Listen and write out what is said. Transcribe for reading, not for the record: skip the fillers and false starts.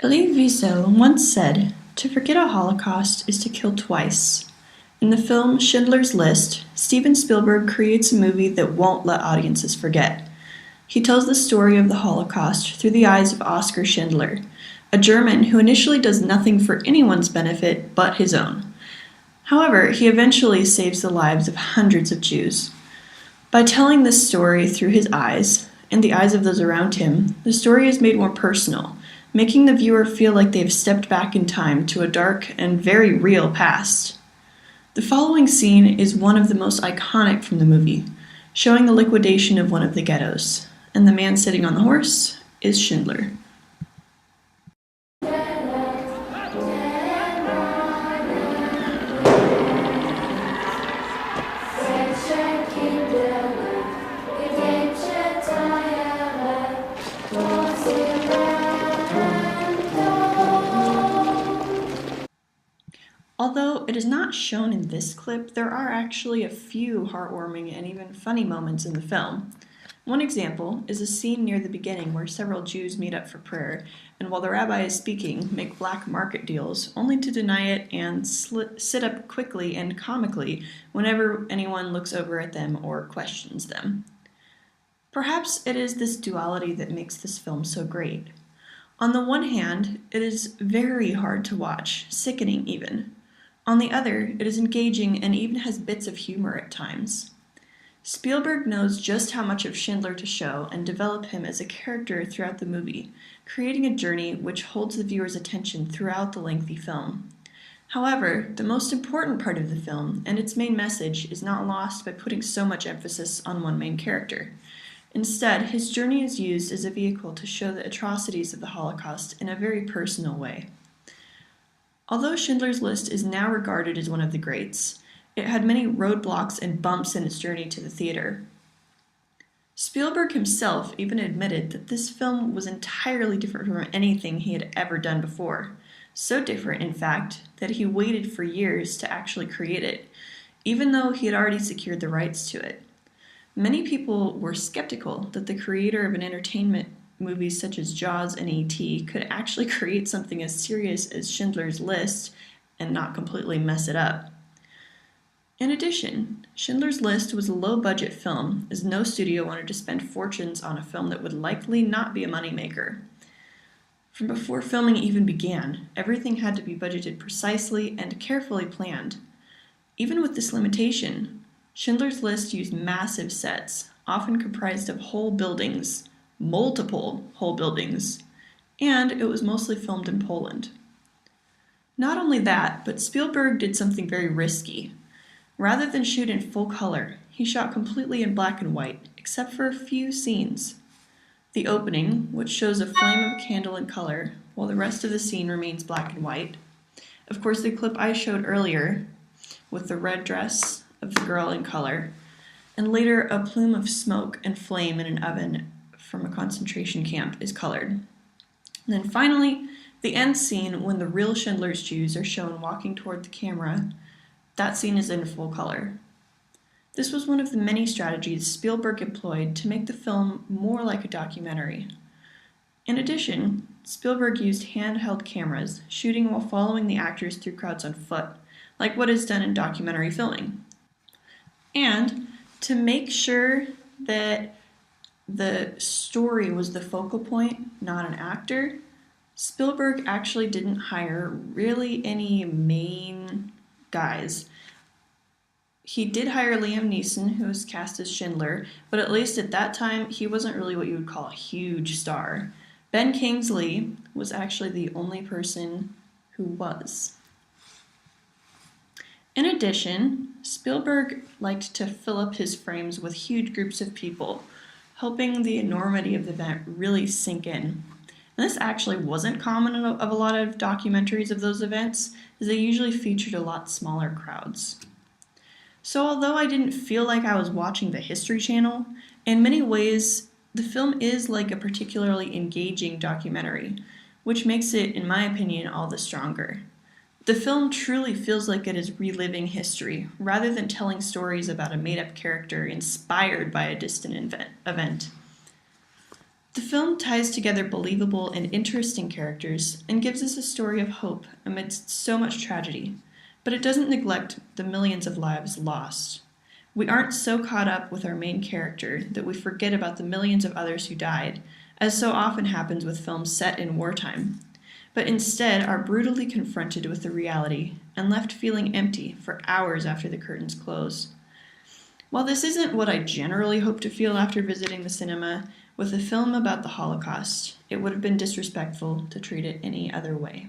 Elie Wiesel once said, "To forget a Holocaust is to kill twice." In the film Schindler's List, Steven Spielberg creates a movie that won't let audiences forget. He tells the story of the Holocaust through the eyes of Oskar Schindler, a German who initially does nothing for anyone's benefit but his own. However, he eventually saves the lives of hundreds of Jews. By telling this story through his eyes, and the eyes of those around him, the story is made more personal, making the viewer feel like they've stepped back in time to a dark and very real past. The following scene is one of the most iconic from the movie, showing the liquidation of one of the ghettos, and the man sitting on the horse is Schindler. Although it is not shown in this clip, there are actually a few heartwarming and even funny moments in the film. One example is a scene near the beginning where several Jews meet up for prayer, and while the rabbi is speaking, make black market deals, only to deny it and sit up quickly and comically whenever anyone looks over at them or questions them. Perhaps it is this duality that makes this film so great. On the one hand, it is very hard to watch, sickening even. On the other, it is engaging and even has bits of humor at times. Spielberg knows just how much of Schindler to show and develop him as a character throughout the movie, creating a journey which holds the viewer's attention throughout the lengthy film. However, the most important part of the film and its main message is not lost by putting so much emphasis on one main character. Instead, his journey is used as a vehicle to show the atrocities of the Holocaust in a very personal way. Although Schindler's List is now regarded as one of the greats, it had many roadblocks and bumps in its journey to the theater. Spielberg himself even admitted that this film was entirely different from anything he had ever done before. So different, in fact, that he waited for years to actually create it, even though he had already secured the rights to it. Many people were skeptical that the creator of an entertainment movies such as Jaws and E.T. could actually create something as serious as Schindler's List and not completely mess it up. In addition, Schindler's List was a low-budget film, as no studio wanted to spend fortunes on a film that would likely not be a moneymaker. From before filming even began, everything had to be budgeted precisely and carefully planned. Even with this limitation, Schindler's List used massive sets, often comprised of whole buildings, multiple whole buildings, and it was mostly filmed in Poland. Not only that, but Spielberg did something very risky. Rather than shoot in full color, he shot completely in black and white, except for a few scenes. The opening, which shows a flame of a candle in color, while the rest of the scene remains black and white. Of course, the clip I showed earlier, with the red dress of the girl in color, and later a plume of smoke and flame in an oven from a concentration camp is colored. And then finally, the end scene when the real Schindler's Jews are shown walking toward the camera, that scene is in full color. This was one of the many strategies Spielberg employed to make the film more like a documentary. In addition, Spielberg used handheld cameras, shooting while following the actors through crowds on foot, like what is done in documentary filming. And to make sure that the story was the focal point, not an actor, Spielberg actually didn't hire really any main guys. He did hire Liam Neeson, who was cast as Schindler, but at least at that time, he wasn't really what you would call a huge star. Ben Kingsley was actually the only person who was. In addition, Spielberg liked to fill up his frames with huge groups of people, helping the enormity of the event really sink in. And this actually wasn't common of a lot of documentaries of those events, as they usually featured a lot smaller crowds. So although I didn't feel like I was watching the History Channel, in many ways, the film is like a particularly engaging documentary, which makes it, in my opinion, all the stronger. The film truly feels like it is reliving history, rather than telling stories about a made-up character inspired by a distant event. The film ties together believable and interesting characters and gives us a story of hope amidst so much tragedy, but it doesn't neglect the millions of lives lost. We aren't so caught up with our main character that we forget about the millions of others who died, as so often happens with films set in wartime, but instead are brutally confronted with the reality and left feeling empty for hours after the curtains close. While this isn't what I generally hope to feel after visiting the cinema, with a film about the Holocaust, it would have been disrespectful to treat it any other way.